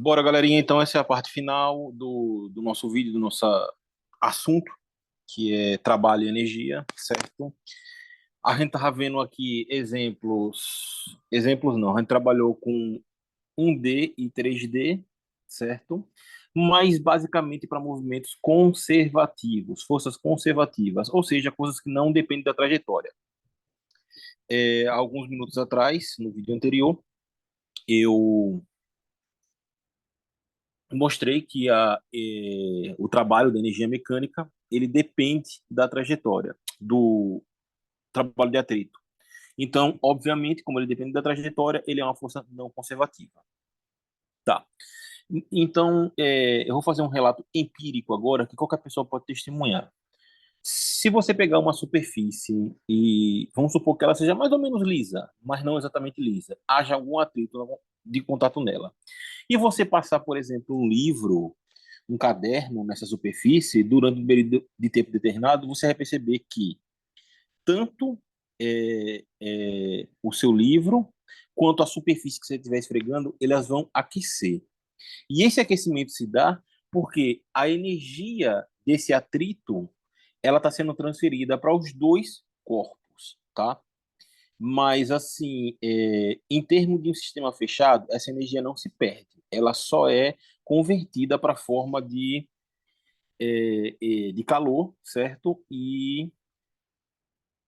Bora, galerinha. Então, essa é a parte final do nosso vídeo, do nosso assunto, que é trabalho e energia, certo? A gente tava vendo aqui exemplos não, a gente trabalhou com 1D e 3D, certo? Mas basicamente para movimentos conservativos, forças conservativas, ou seja, coisas que não dependem da trajetória. Alguns minutos atrás, no vídeo anterior, eu mostrei que o trabalho da energia mecânica ele depende da trajetória, do trabalho de atrito. Então, obviamente, como ele depende da trajetória, ele é uma força não conservativa. Tá. Então, eu vou fazer um relato empírico agora que qualquer pessoa pode testemunhar. Se você pegar uma superfície e vamos supor que ela seja mais ou menos lisa, mas não exatamente lisa, haja algum atrito de contato nela. E você passar, por exemplo, um livro, um caderno nessa superfície, durante um período de tempo determinado, você vai perceber que tanto o seu livro quanto a superfície que você estiver esfregando, elas vão aquecer. E esse aquecimento se dá porque a energia desse atrito ela está sendo transferida para os dois corpos, tá? Mas, assim, em termos de um sistema fechado, essa energia não se perde. Ela só é convertida para a forma de calor, certo? E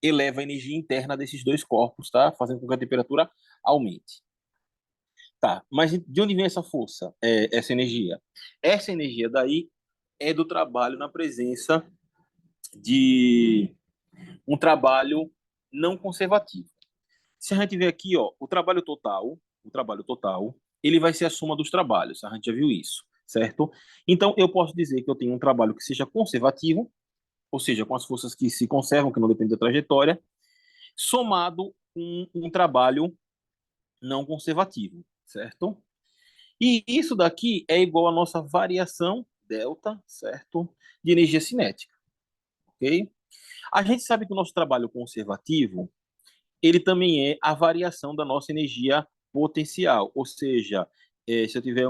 eleva a energia interna desses dois corpos, tá? Fazendo com que a temperatura aumente. Tá, mas de onde vem essa força, essa energia? Essa energia daí é do trabalho na presença de um trabalho não conservativo. Se a gente ver aqui, ó, o trabalho total, ele vai ser a soma dos trabalhos. A gente já viu isso, certo? Então, eu posso dizer que eu tenho um trabalho que seja conservativo, ou seja, com as forças que se conservam, que não dependem da trajetória, somado com um trabalho não conservativo, certo? E isso daqui é igual à nossa variação delta, certo? De energia cinética, ok? A gente sabe que o nosso trabalho conservativo, ele também é a variação da nossa energia potencial, ou seja, se eu tiver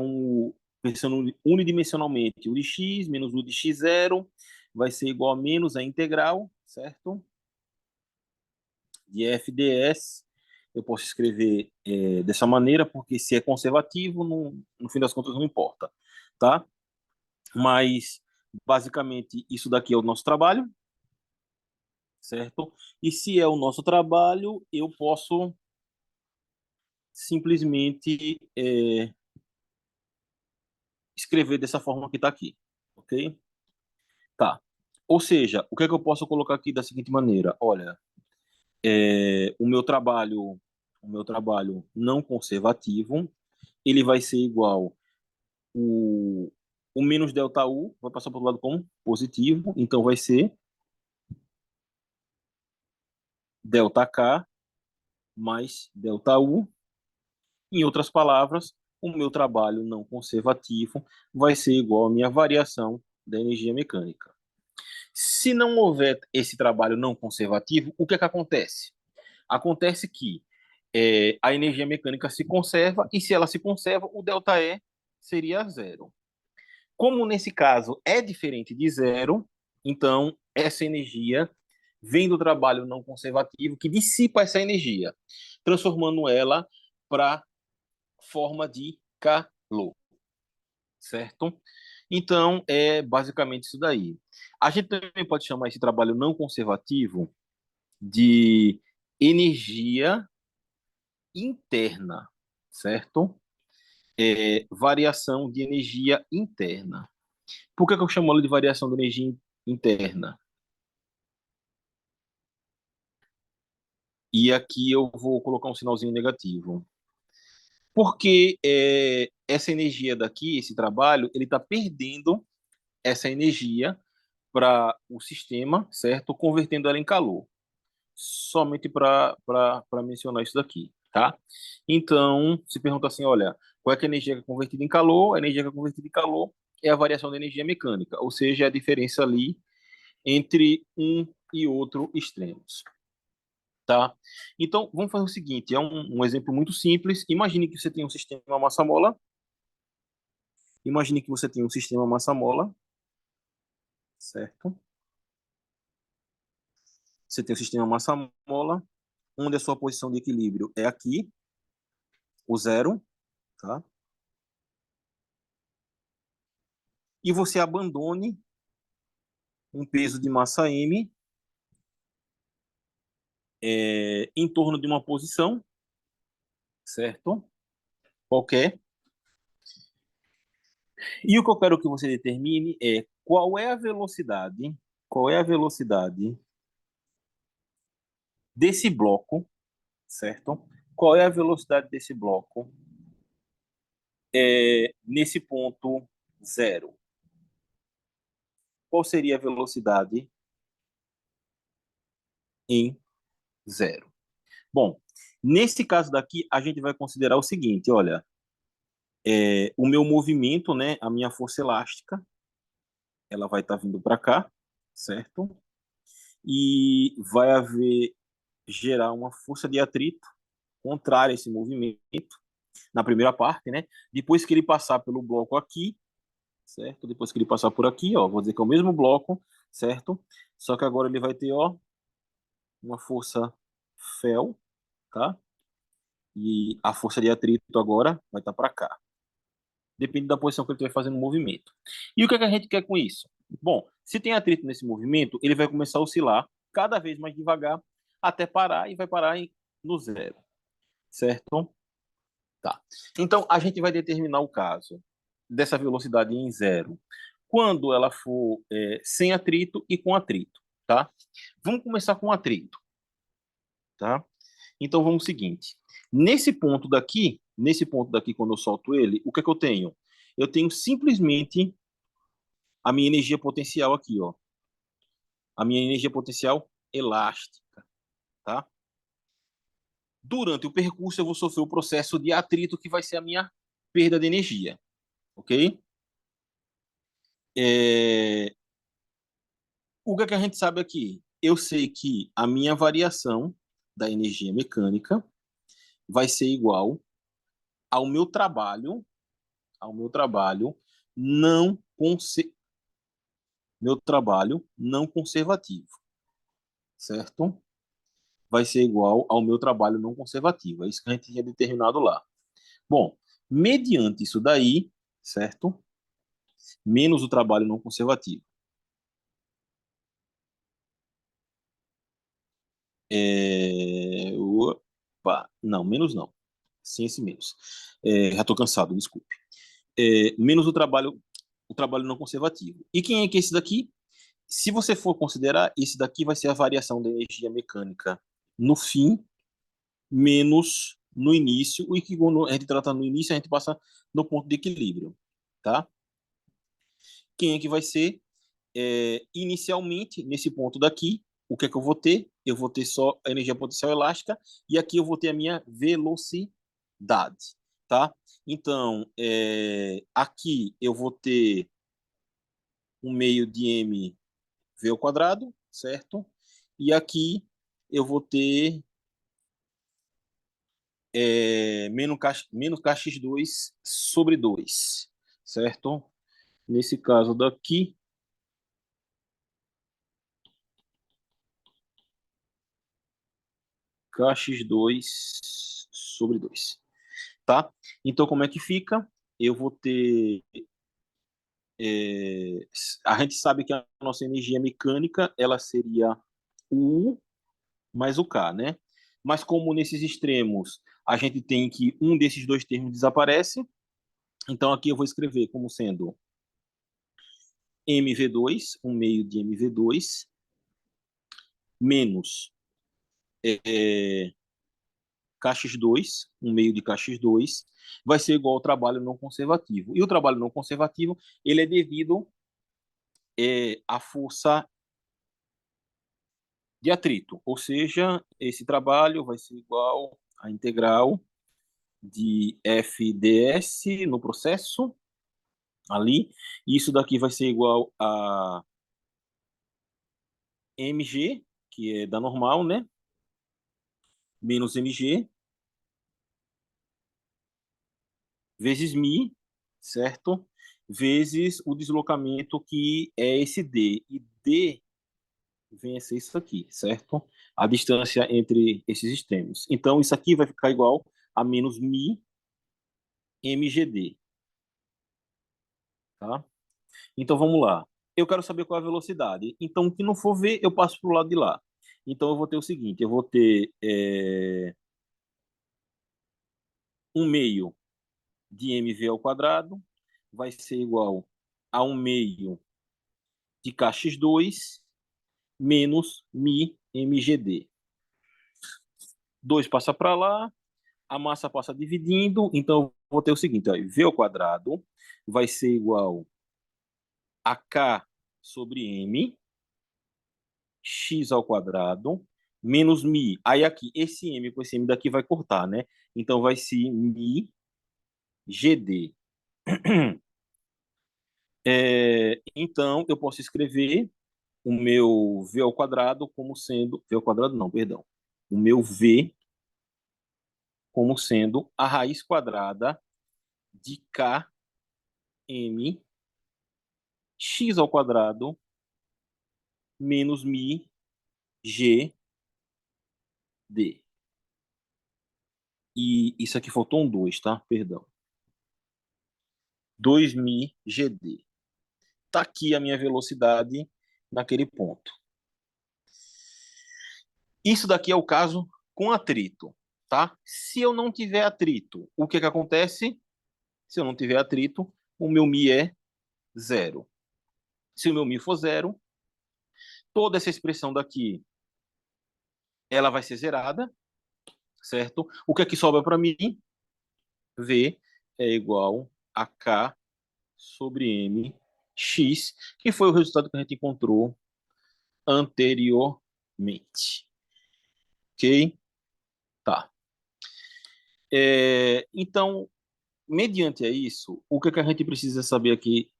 pensando unidimensionalmente, u de x menos u de x zero vai ser igual a menos a integral, certo? De f ds, eu posso escrever dessa maneira, porque se é conservativo, no fim das contas não importa, tá? Mas, basicamente, isso daqui é o nosso trabalho, certo? E se é o nosso trabalho, eu posso simplesmente escrever dessa forma que está aqui, ok? Tá. Ou seja, o que é que eu posso colocar aqui da seguinte maneira? Olha, o meu trabalho não conservativo, ele vai ser igual o menos delta U, vai passar para o lado como positivo, então vai ser delta K mais delta U. Em outras palavras, o meu trabalho não conservativo vai ser igual à minha variação da energia mecânica. Se não houver esse trabalho não conservativo, o que é que acontece? Acontece que a energia mecânica se conserva, e se ela se conserva, o ΔE seria zero. Como nesse caso é diferente de zero, então essa energia vem do trabalho não conservativo que dissipa essa energia, transformando ela para forma de calor, certo? Então, é basicamente isso daí. A gente também pode chamar esse trabalho não conservativo de energia interna, certo? Variação de energia interna. Por que eu chamo ela de variação de energia interna? E aqui eu vou colocar um sinalzinho negativo. Porque essa energia daqui, esse trabalho, ele está perdendo essa energia para o sistema, certo? Convertendo ela em calor. Somente para mencionar isso daqui, tá? Então, se pergunta assim, olha, qual é que é a energia que é convertida em calor? A energia que é convertida em calor é a variação da energia mecânica, ou seja, a diferença ali entre um e outro extremos, tá? Então, vamos fazer o seguinte, é um exemplo muito simples. Imagine que você tem um sistema massa-mola, Imagine que você tem um sistema massa-mola, certo? Você tem o sistema massa-mola, onde a sua posição de equilíbrio é aqui, o zero, tá? E você abandone um peso de massa M em torno de uma posição, certo? Qualquer. E o que eu quero que você determine é qual é a velocidade desse bloco, certo? Qual é a velocidade desse bloco nesse ponto zero? Qual seria a velocidade em zero? Bom, nesse caso daqui, a gente vai considerar o seguinte, olha, o meu movimento, né, a minha força elástica, ela vai estar vindo para cá, certo? E vai haver, gerar uma força de atrito contrária a esse movimento, na primeira parte, né? Depois que ele passar pelo bloco aqui, certo? Depois que ele passar por aqui, ó, vou dizer que é o mesmo bloco, certo? Só que agora ele vai ter, ó, uma força fel, tá? E a força de atrito agora vai estar para cá. Depende da posição que ele estiver fazendo o movimento. E o que é que a gente quer com isso? Bom, se tem atrito nesse movimento, ele vai começar a oscilar cada vez mais devagar até parar e vai parar no zero, certo? Tá. Então, a gente vai determinar o caso dessa velocidade em zero quando ela for sem atrito e com atrito, tá? Vamos começar com atrito, tá? Então, vamos ao seguinte. Nesse ponto daqui, quando eu solto ele, o que é que eu tenho? Eu tenho simplesmente a minha energia potencial aqui, ó. A minha energia potencial elástica, tá? Durante o percurso, eu vou sofrer o processo de atrito, que vai ser a minha perda de energia, ok? É... O que é que a gente sabe aqui? Eu sei que a minha variação da energia mecânica vai ser igual ao meu trabalho, ao meu trabalho não conse... meu trabalho não conservativo, certo? Vai ser igual ao meu trabalho não conservativo. É isso que a gente tinha determinado lá. Bom, mediante isso daí, certo? Menos o trabalho não conservativo. Opa, não, menos não. Sem esse menos. Já estou cansado, desculpe. Menos o trabalho não conservativo. E quem é que é esse daqui? Se você for considerar, esse daqui vai ser a variação da energia mecânica no fim, menos no início. O que quando a gente trata no início, a gente passa no ponto de equilíbrio, tá? Quem é que vai ser? Inicialmente, nesse ponto daqui, o que é que eu vou ter? Eu vou ter só a energia potencial elástica e aqui eu vou ter a minha velocidade, tá? Então, aqui eu vou ter um meio de m v ao quadrado, certo? E aqui eu vou ter menos kx2 sobre 2, certo? Nesse caso daqui, kx2 sobre 2, tá? Então, como é que fica? Eu vou ter... é, a gente sabe que a nossa energia mecânica, ela seria o U mais o K, né? Mas como nesses extremos a gente tem que um desses dois termos desaparece, então aqui eu vou escrever como sendo mv2, um meio de mv2, menos é, kx2, um meio de kx2, vai ser igual ao trabalho não conservativo. E o trabalho não conservativo, ele é devido à força de atrito, ou seja, esse trabalho vai ser igual à integral de FDS no processo, ali, e isso daqui vai ser igual a mg, que é da normal, né? Menos mg, vezes mi, certo? Vezes o deslocamento que é esse D. E D vem a ser isso aqui, certo? A distância entre esses extremos. Então, isso aqui vai ficar igual a menos mi mgd, tá? Então, vamos lá. Eu quero saber qual é a velocidade. Então, o que não for V, eu passo para o lado de lá. Então, eu vou ter o seguinte, eu vou ter 1 meio de mv ao quadrado, vai ser igual a 1 meio de kx2 menos mi mgd. 2 passa para lá, a massa passa dividindo, então eu vou ter o seguinte, ó, v ao quadrado vai ser igual a k sobre m, x ao quadrado, menos mi. Aí aqui, esse m com esse m daqui vai cortar, né? Então vai ser mi gd. Então eu posso escrever o meu v ao quadrado como sendo, v ao quadrado não, perdão, o meu v como sendo a raiz quadrada de km x ao quadrado menos mi g d. E isso aqui faltou um 2, tá? Perdão. 2 mi gd. Tá aqui a minha velocidade naquele ponto. Isso daqui é o caso com atrito, tá? Se eu não tiver atrito, o que que acontece? Se eu não tiver atrito, o meu mi é zero. Se o meu mi for zero, toda essa expressão daqui, ela vai ser zerada, certo? O que é que sobra para mim? V é igual a K sobre M x, que foi o resultado que a gente encontrou anteriormente. Ok? Tá. Então, mediante a isso, o que é que a gente precisa saber aqui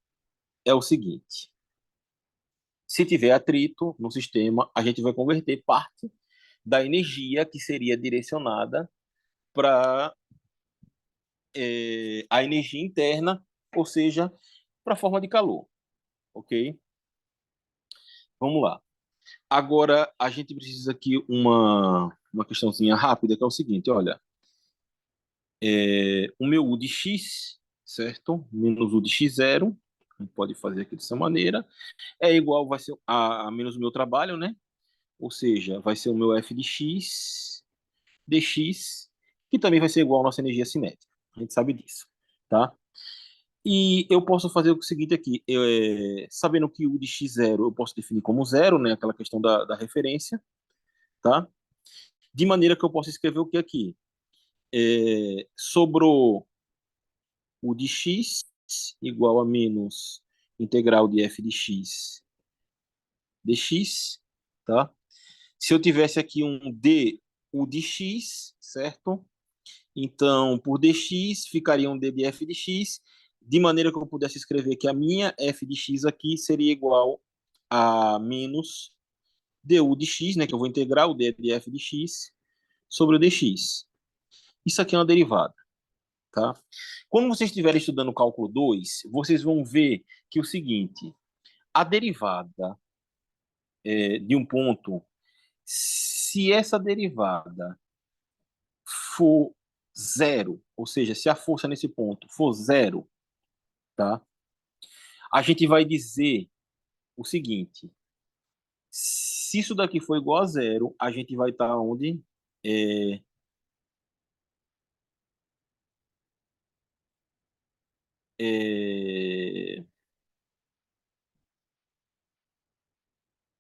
é o seguinte. Se tiver atrito no sistema, a gente vai converter parte da energia que seria direcionada para a energia interna, ou seja, para a forma de calor, ok? Vamos lá. Agora, a gente precisa aqui uma questãozinha rápida, que é o seguinte, olha, o meu U de x, certo? Menos U de x0, a gente pode fazer aqui dessa maneira, é igual, vai ser a menos o meu trabalho, né? Ou seja, vai ser o meu f de x dx, que também vai ser igual à nossa energia cinética. A gente sabe disso, tá? E eu posso fazer o seguinte aqui, sabendo que o de x0 eu posso definir como zero, né? Aquela questão da referência, tá? De maneira que eu posso escrever o que aqui? Sobrou o de x igual a menos integral de f de x dx, tá? Se eu tivesse aqui um d, o de x, certo? Então, por dx, ficaria um d de f de x, de maneira que eu pudesse escrever que a minha f de x aqui seria igual a menos du de x, né, que eu vou integrar o d de f de x sobre o dx. Isso aqui é uma derivada, tá? Quando vocês estiverem estudando o cálculo 2, vocês vão ver que é o seguinte, a derivada de um ponto, se essa derivada for zero, ou seja, se a força nesse ponto for zero, tá? A gente vai dizer o seguinte: se isso daqui for igual a zero, a gente vai estar onde? É, é,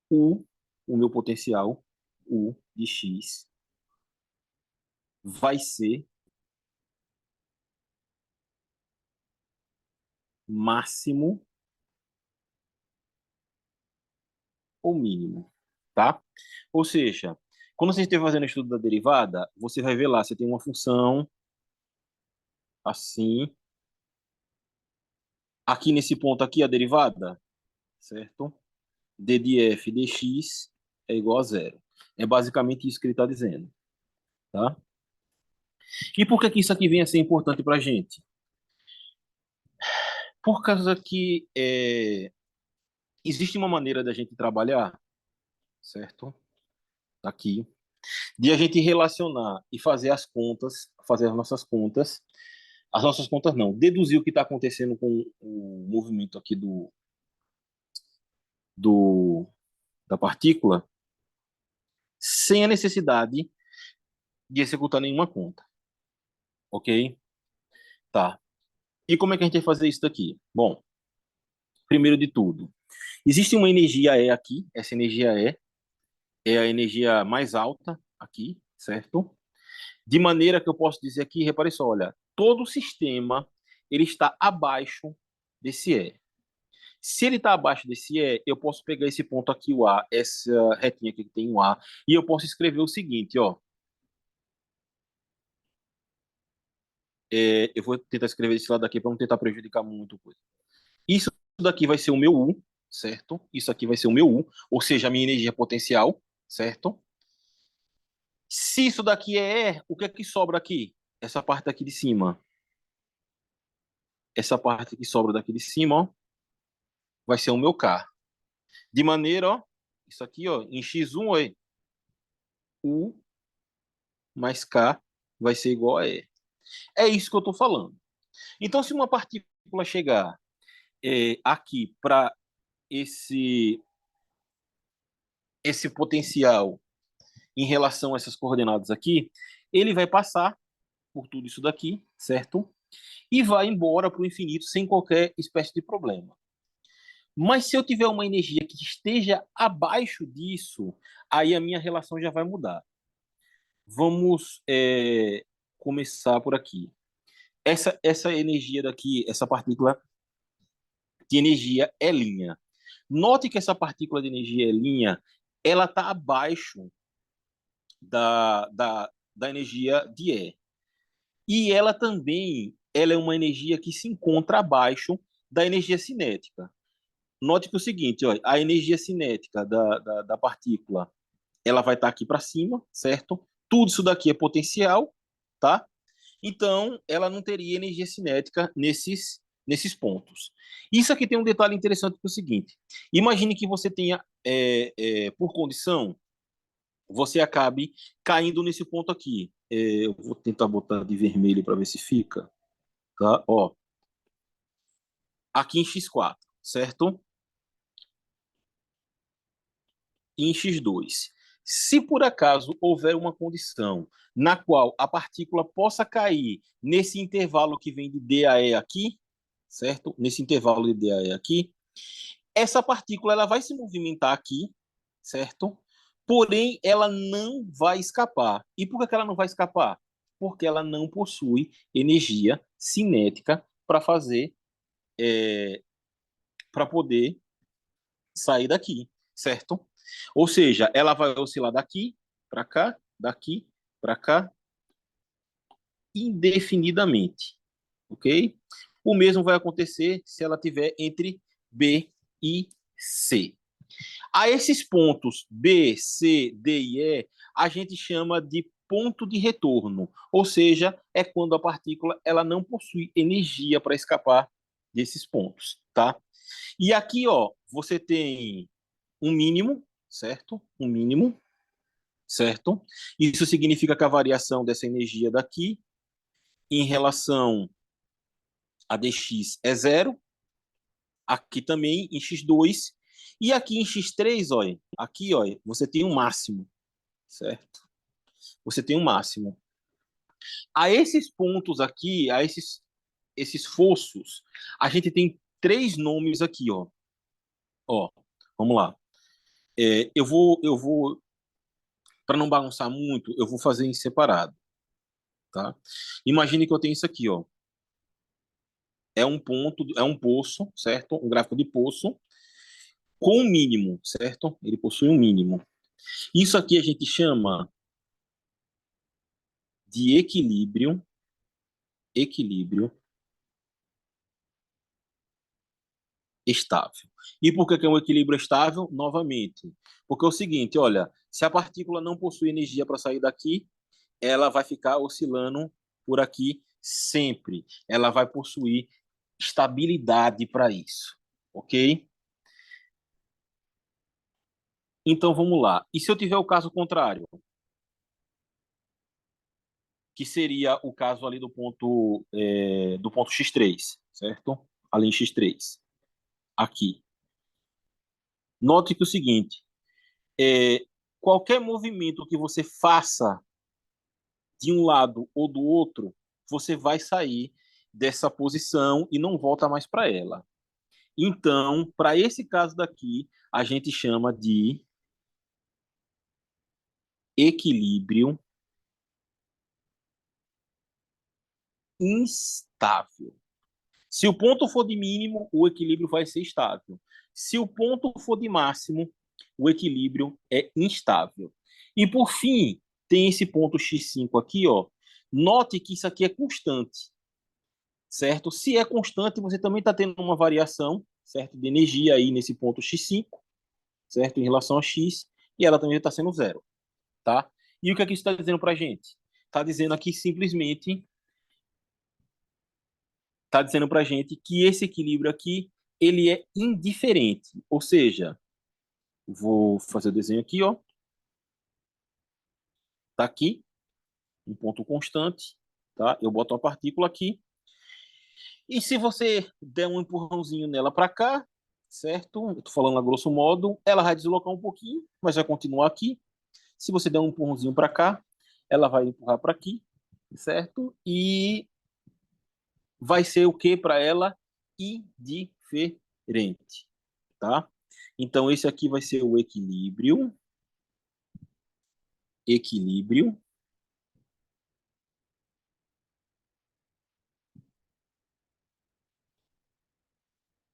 U, o meu potencial, U de x, vai ser máximo ou mínimo, tá? Ou seja, quando você estiver fazendo o estudo da derivada, você vai ver lá, você tem uma função assim, aqui nesse ponto aqui, a derivada, certo? D de f dx é igual a zero. É basicamente isso que ele está dizendo, tá? E por que que isso aqui vem a ser importante para a gente? Por causa que existe uma maneira da gente trabalhar, certo? Aqui, de a gente relacionar e fazer as contas, fazer as nossas contas não, deduzir o que está acontecendo com o movimento aqui do, da partícula, sem a necessidade de executar nenhuma conta, ok? Tá. E como é que a gente vai fazer isso daqui? Bom, primeiro de tudo, existe uma energia E aqui, essa energia E é a energia mais alta aqui, certo? De maneira que eu posso dizer aqui, repare só, olha, todo o sistema ele está abaixo desse E. Se ele está abaixo desse E, eu posso pegar esse ponto aqui, o A, essa retinha aqui que tem um A, e eu posso escrever o seguinte, ó. Eu vou tentar escrever esse lado aqui para não tentar prejudicar muito coisa. Isso daqui vai ser o meu U, certo? Isso aqui vai ser o meu U, ou seja, a minha energia potencial, certo? Se isso daqui é E, o que é que sobra aqui? Essa parte aqui de cima. Essa parte que sobra daqui de cima, ó, vai ser o meu K. De maneira, ó, isso aqui, ó, em X1, ó, U mais K vai ser igual a E. É isso que eu estou falando. Então, se uma partícula chegar aqui para esse, esse potencial em relação a essas coordenadas aqui, ele vai passar por tudo isso daqui, certo? E vai embora para o infinito sem qualquer espécie de problema. Mas se eu tiver uma energia que esteja abaixo disso, aí a minha relação já vai mudar. Vamos começar por aqui. Essa energia daqui, essa partícula de energia é linha. Note que essa partícula de energia é linha, ela está abaixo da energia de E. E ela também ela é uma energia que se encontra abaixo da energia cinética. Note que é o seguinte, ó, a energia cinética da partícula ela vai estar aqui para cima, certo? Tudo isso daqui é potencial, tá? Então, ela não teria energia cinética nesses pontos. Isso aqui tem um detalhe interessante que é o seguinte: imagine que você tenha, por condição, você acabe caindo nesse ponto aqui. Eu vou tentar botar de vermelho para ver se fica, tá? Ó, aqui em X4, certo? E em X2. Se por acaso houver uma condição na qual a partícula possa cair nesse intervalo que vem de D a E aqui, certo? Nesse intervalo de D a E aqui, essa partícula ela vai se movimentar aqui, certo? Porém, ela não vai escapar. E por que ela não vai escapar? Porque ela não possui energia cinética para fazer, para poder sair daqui, certo? Ou seja, ela vai oscilar daqui para cá, indefinidamente, ok? O mesmo vai acontecer se ela tiver entre B e C. A esses pontos B, C, D e E, a gente chama de ponto de retorno, ou seja, é quando a partícula ela não possui energia para escapar desses pontos, tá? E aqui, ó, você tem um mínimo, certo? Um mínimo, certo? Isso significa que a variação dessa energia daqui em relação a dx é zero, aqui também em x2, e aqui em x3, olha, aqui, olha, você tem um máximo, certo? Você tem um máximo. A esses pontos aqui, esses fossos, a gente tem três nomes aqui, ó. Ó, vamos lá. Eu vou, para não bagunçar muito, eu vou fazer em separado, tá? Imagine que eu tenho isso aqui, ó. É um ponto, é um poço, certo? Um gráfico de poço com um mínimo, certo? Ele possui um mínimo. Isso aqui a gente chama de equilíbrio estável. E por que é um equilíbrio estável? Novamente, porque é o seguinte, olha, se a partícula não possui energia para sair daqui, ela vai ficar oscilando por aqui sempre. Ela vai possuir estabilidade para isso, ok? Então vamos lá. E se eu tiver o caso contrário, que seria o caso ali do ponto x3, certo? Ali em x3, aqui. Note que o seguinte, é, qualquer movimento que você faça de um lado ou do outro, você vai sair dessa posição e não volta mais para ela. Então, para esse caso daqui, a gente chama de equilíbrio instável. Se o ponto for de mínimo, o equilíbrio vai ser estável. Se o ponto for de máximo, o equilíbrio é instável. E por fim, tem esse ponto x5 aqui, ó. Note que isso aqui é constante, certo? Se é constante, você também está tendo uma variação, certo, de energia aí nesse ponto x5, certo, em relação a x, e ela também está sendo zero, tá? E o que é que isso está dizendo para a gente? Está dizendo aqui simplesmente, está dizendo para a gente que esse equilíbrio aqui ele é indiferente, ou seja, vou fazer o desenho aqui, ó, tá aqui um ponto constante, tá? Eu boto uma partícula aqui e se você der um empurrãozinho nela para cá, certo? Eu tô falando a grosso modo, ela vai deslocar um pouquinho, mas vai continuar aqui. Se você der um empurrãozinho para cá, ela vai empurrar para aqui, certo? E vai ser o que para ela? Indiferente, tá? Então, esse aqui vai ser o equilíbrio, equilíbrio,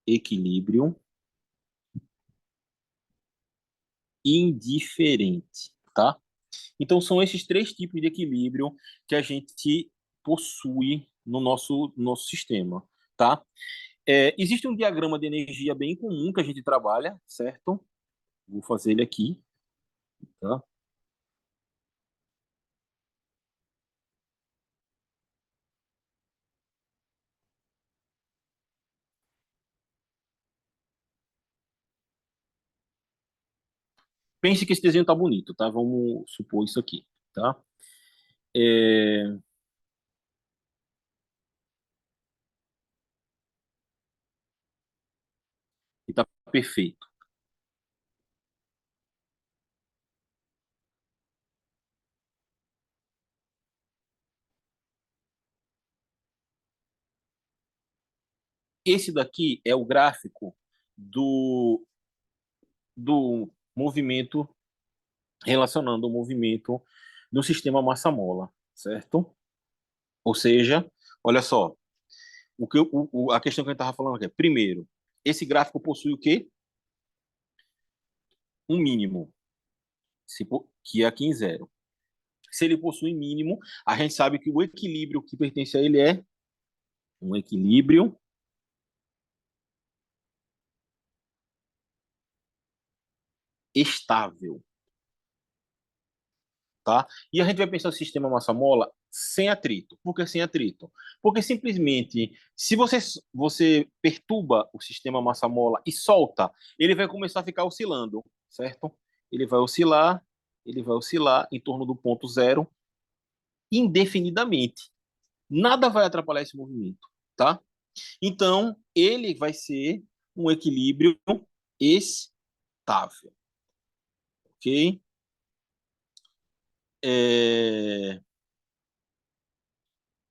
equilíbrio indiferente, tá? Então, são esses três tipos de equilíbrio que a gente possui no nosso sistema, tá? Existe um diagrama de energia bem comum que a gente trabalha, certo? Vou fazer ele aqui, tá? Pense que esse desenho tá bonito, tá? Vamos supor isso aqui, tá? É, e tá perfeito. Esse daqui é o gráfico do movimento, relacionando o movimento do sistema massa-mola, certo? Ou seja, olha só, a questão que a gente estava falando aqui é, primeiro, esse gráfico possui o quê? Um mínimo, que é aqui em zero. Se ele possui mínimo, a gente sabe que o equilíbrio que pertence a ele é um equilíbrio estável, tá? E a gente vai pensar o sistema massa-mola sem atrito. Por que sem atrito? Porque simplesmente, se você perturba o sistema massa-mola e solta, ele vai começar a ficar oscilando, certo? Ele vai oscilar em torno do ponto zero indefinidamente. Nada vai atrapalhar esse movimento, tá? Então, ele vai ser um equilíbrio estável, ok? É,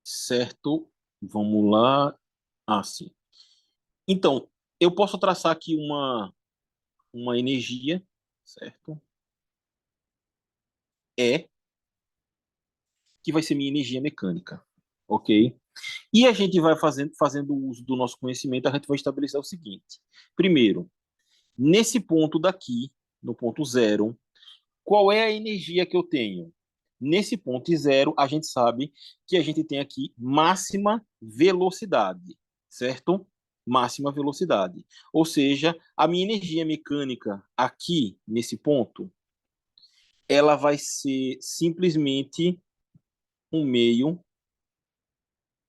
certo, vamos lá. Ah, sim. Então, eu posso traçar aqui uma energia, certo? É, que vai ser minha energia mecânica, ok? E a gente vai fazendo uso do nosso conhecimento, a gente vai estabelecer o seguinte. Primeiro, nesse ponto daqui, no ponto zero, qual é a energia que eu tenho? Nesse ponto zero, a gente sabe que a gente tem aqui máxima velocidade, certo? Máxima velocidade. Ou seja, a minha energia mecânica aqui, nesse ponto, ela vai ser simplesmente um meio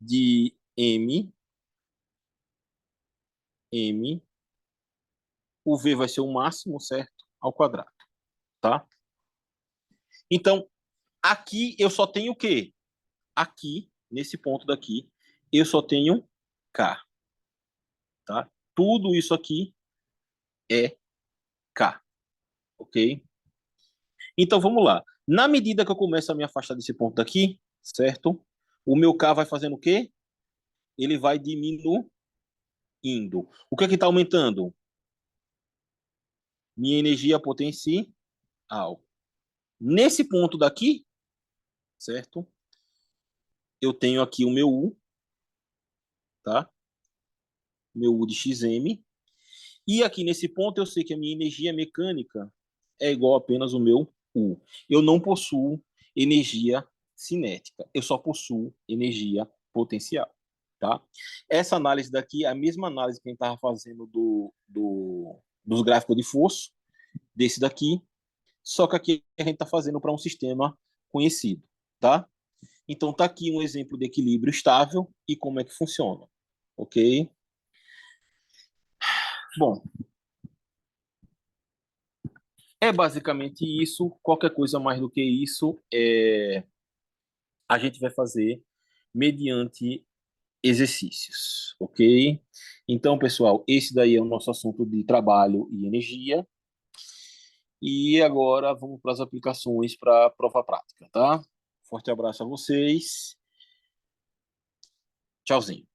de m, M, o V vai ser o máximo, certo? Ao quadrado, tá? Então, aqui eu só tenho o quê? Aqui, nesse ponto daqui, eu só tenho K, tá? Tudo isso aqui é K, ok? Então, vamos lá. Na medida que eu começo a me afastar desse ponto daqui, certo? O meu K vai fazendo o quê? Ele vai diminuindo. O que é que está aumentando? Minha energia potencial. Nesse ponto daqui, certo? Eu tenho aqui o meu U, tá? Meu U de Xm. E aqui nesse ponto eu sei que a minha energia mecânica é igual a apenas o meu U. Eu não possuo energia cinética, eu só possuo energia potencial, tá? Essa análise daqui é a mesma análise que a gente estava fazendo dos gráficos de força, desse daqui, só que aqui a gente está fazendo para um sistema conhecido, tá? Então tá aqui um exemplo de equilíbrio estável e como é que funciona, ok? Bom, é basicamente isso. Qualquer coisa mais do que isso, a gente vai fazer mediante exercícios, ok? Então, pessoal, esse daí é o nosso assunto de trabalho e energia. E agora vamos para as aplicações para a prova prática, tá? Forte abraço a vocês. Tchauzinho.